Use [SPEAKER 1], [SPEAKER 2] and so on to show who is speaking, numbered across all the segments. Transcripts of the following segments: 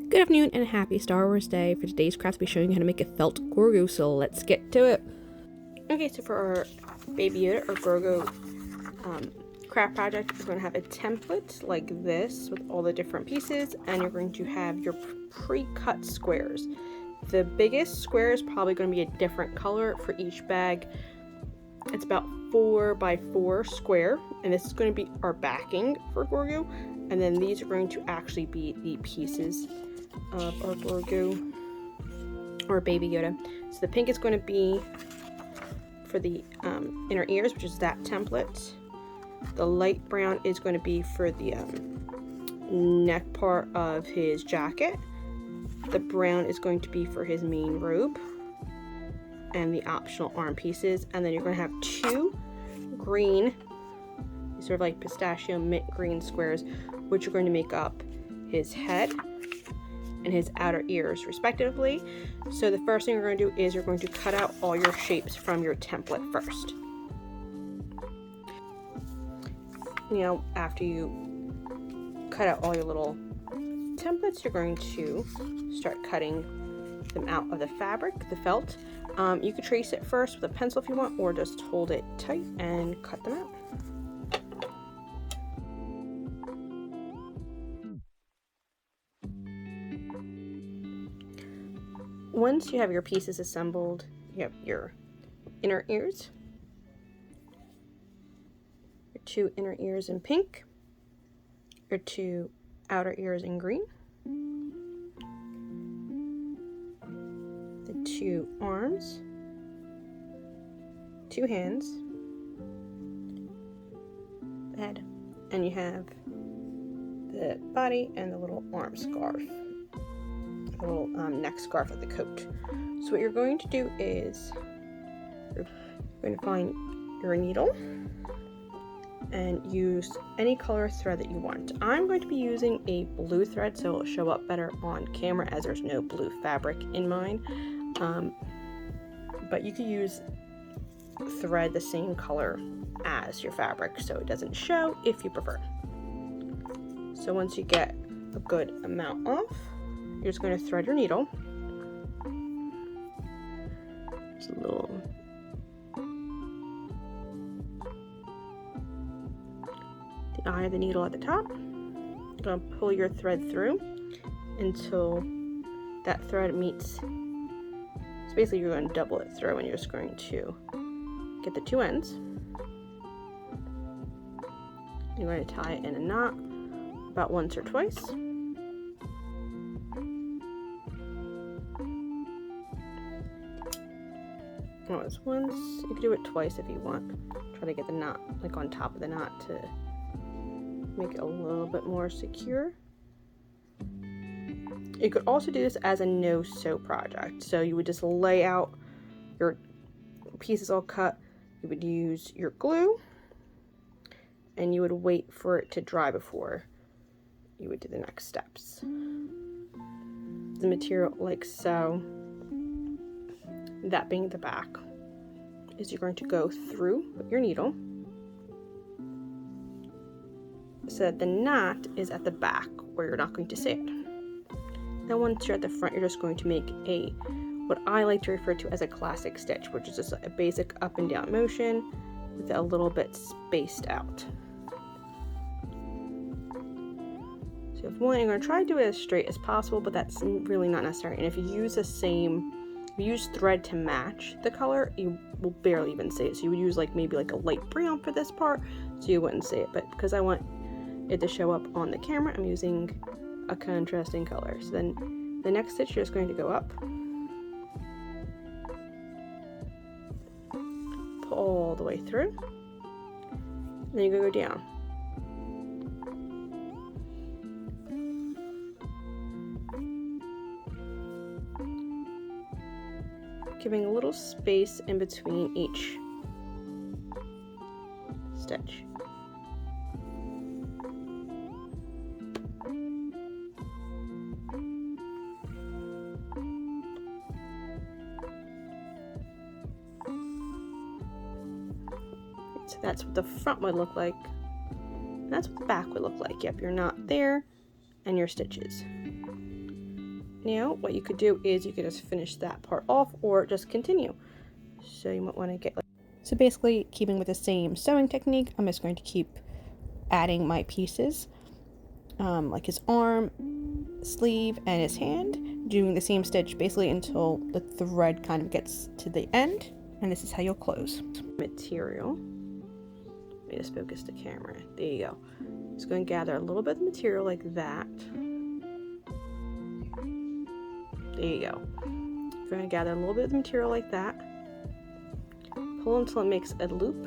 [SPEAKER 1] Good afternoon and happy Star Wars Day. For today's craft, I'll be showing you how to make a felt Grogu, so let's get to it. Okay, so for our Baby Yoda or Grogu craft project, we're going to have a template like this with all the different pieces, and you're going to have your pre-cut squares. The biggest square is probably going to be a different color for each bag. It's about 4 by 4 square, and this is going to be our backing for Grogu, and then these are going to actually be the pieces of our Grogu or Baby Yoda. So the pink is going to be for the inner ears, which is that template. The light brown is going to be for the neck part of his jacket. The brown is going to be for his main robe and the optional arm pieces. And then you're going to have 2 green, sort of like pistachio mint green squares, which are going to make up his head and his outer ears respectively. So the first thing you're going to do is you're going to cut out all your shapes from your template first. You know, after you cut out all your little templates, you're going to start cutting them out of the fabric, the felt. You could trace it first with a pencil if you want, or just hold it tight and cut them out. Once you have your pieces assembled, you have your inner ears, your 2 inner ears in pink, your 2 outer ears in green, the 2 arms, 2 hands, the head, and you have the body and the little arm scarf, the little neck scarf of the coat. So what you're going to do is you're going to find your needle and use any color thread that you want. I'm going to be using a blue thread so it'll show up better on camera as there's no blue fabric in mine. But you could use thread the same color as your fabric so it doesn't show if you prefer. So once you get a good amount off, you're just going to thread your needle. Just a little the eye of the needle at the top. You're going to pull your thread through until that thread meets. So basically you're going to double it through, and you're just going to get the 2 ends. You're going to tie it in a knot about once or twice. Oh, it's once. You can do it twice if you want. Try to get the knot like on top of the knot to make it a little bit more secure. You could also do this as a no-sew project. So you would just lay out your pieces all cut. You would use your glue and you would wait for it to dry before you would do the next steps. The material like so. That being the back, is you're going to go through with your needle so that the knot is at the back where you're not going to see it. Now once you're at the front, you're just going to make a, what I like to refer to as a classic stitch, which is just a basic up and down motion with a little bit spaced out. So if you want, you're going to try to do it as straight as possible, but that's really not necessary. And if you use the same, if you use thread to match the color, you will barely even see it. So you would use like maybe like a light brown for this part, so you wouldn't see it. But because I want it to show up on the camera, I'm using a contrasting color. So then the next stitch, you're just going to go up, pull all the way through, and then you're going to go down. Giving a little space in between each stitch. So that's what the front would look like. And that's what the back would look like. Yep, your knot there and your stitches. Now what you could do is you could just finish that part off or just continue. So you might want to get like, so basically keeping with the same sewing technique, I'm just going to keep adding my pieces, like his arm, sleeve, and his hand, doing the same stitch basically until the thread kind of gets to the end, and this is how you'll close. Material. Let me just focus the camera. There you go. Just going to gather a little bit of material like that. There you go. You're going to gather a little bit of material like that. Pull until it makes a loop.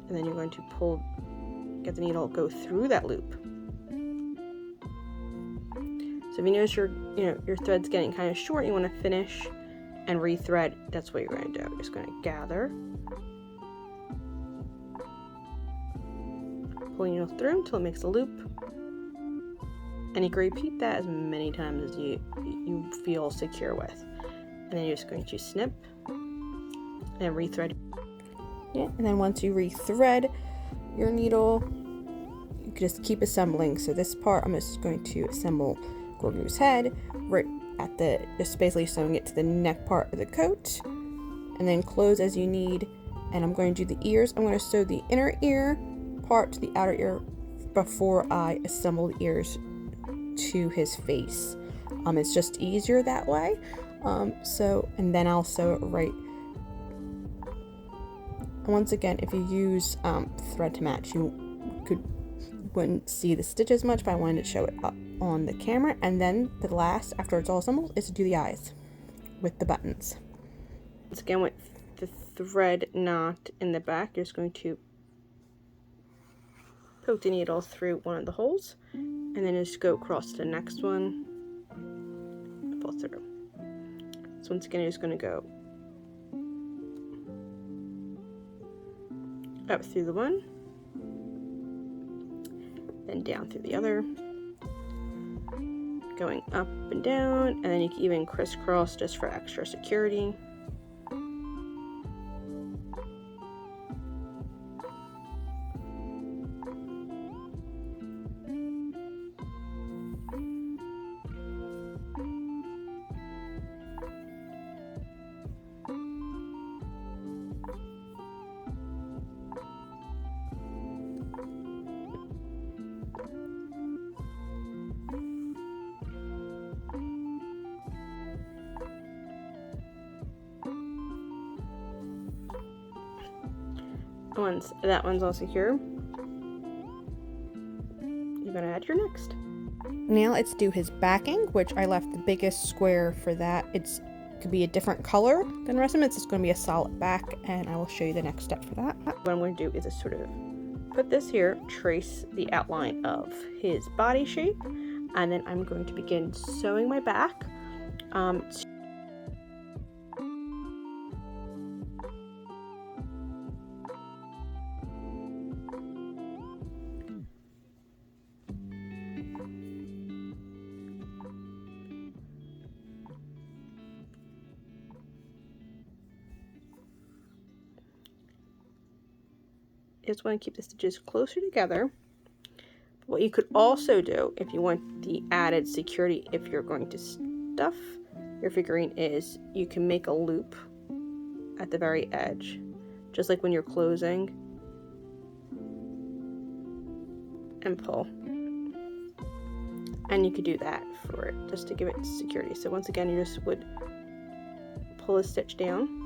[SPEAKER 1] And then you're going to pull, get the needle, go through that loop. So if you notice your thread's getting kind of short, you want to finish and rethread, that's what you're going to do. You're just going to gather. Pull your needle through until it makes a loop. And you can repeat that as many times as you feel secure with. And then you're just going to snip and then rethread. Yeah, and then once you rethread your needle, you can just keep assembling. So this part, I'm just going to assemble Grogu's head right at the, just basically sewing it to the neck part of the coat, and then close as you need. And I'm going to do the ears. I'm going to sew the inner ear part to the outer ear before I assemble the ears to his face. It's just easier that way. And then I'll sew it right. Once again, if you use thread to match, you wouldn't see the stitches much, but I wanted to show it up on the camera. And then the last, after it's all assembled, is to do the eyes with the buttons. Once again, with the thread knot in the back, you're just going to poke the needle through one of the holes, and then just go across to the next one, pull through. So once again, you're just going to go up through the one, then down through the other, going up and down, and then you can even crisscross just for extra security. Once that one's all secure, you're gonna add your next. Now let's do his backing, which I left the biggest square for that. It could be a different color than the rest of them. It's just gonna be a solid back, and I will show you the next step for that. What I'm going to do is just sort of put this here, trace the outline of his body shape, and then I'm going to begin sewing my back. Just want to keep the stitches closer together. What you could also do, if you want the added security, if you're going to stuff your figurine, is you can make a loop at the very edge, just like when you're closing, and pull. And you could do that for it, just to give it security. So once again, you just would pull a stitch down.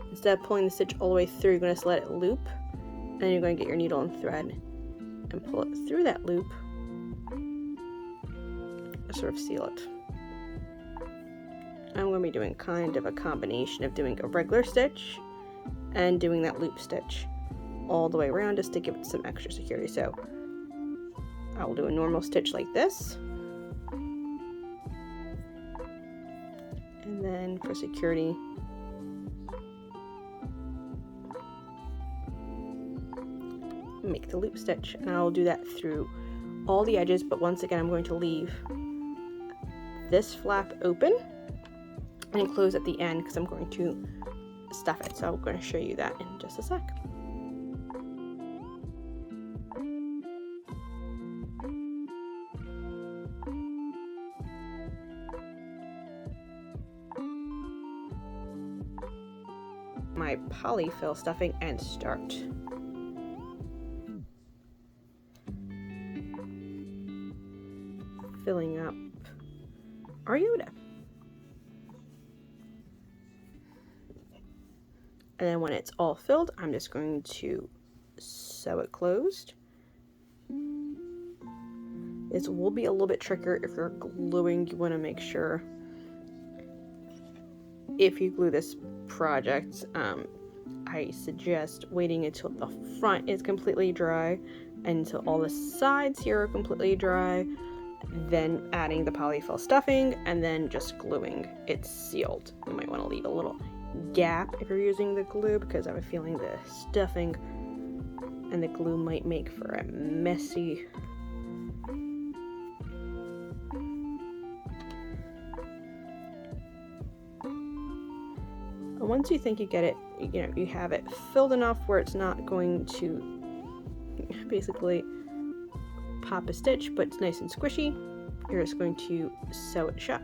[SPEAKER 1] Instead of pulling the stitch all the way through, you're going to just let it loop, and then you're going to get your needle and thread and pull it through that loop to sort of seal it. I'm going to be doing kind of a combination of doing a regular stitch and doing that loop stitch all the way around, just to give it some extra security. So I will do a normal stitch like this, and then for security, make the loop stitch, and I'll do that through all the edges. But once again, I'm going to leave this flap open and close at the end because I'm going to stuff it. So I'm going to show you that in just a sec. my polyfill stuffing and start. Filling up our Yoda. And then when it's all filled, I'm just going to sew it closed. This will be a little bit trickier if you're gluing. You want to make sure, if you glue this project, I suggest waiting until the front is completely dry, until all the sides here are completely dry, then adding the polyfill stuffing, and then just gluing it sealed. You might want to leave a little gap if you're using the glue, because I have a feeling the stuffing and the glue might make for a messy once you think you get it, you have it filled enough where it's not going to basically pop a stitch, but it's nice and squishy, you're just going to sew it shut.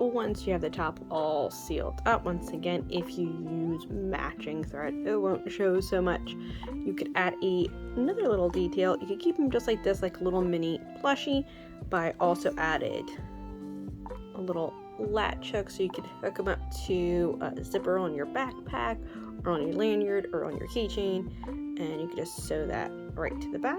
[SPEAKER 1] Once you have the top all sealed up, once again, if you use matching thread, it won't show so much. You could add another little detail. You could keep them just like this, like a little mini plushie, but I also added a little latch hook so you could hook them up to a zipper on your backpack or on your lanyard or on your keychain, and you can just sew that right to the back.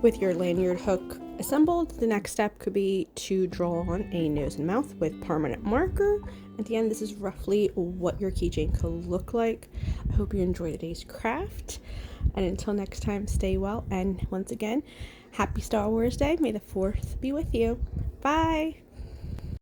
[SPEAKER 1] With your lanyard hook assembled, the next step could be to draw on a nose and mouth with permanent marker. At the end, this is roughly what your keychain could look like. I hope you enjoyed today's craft, and until next time, stay well, and once again, happy Star Wars Day. May the 4th be with you. Bye!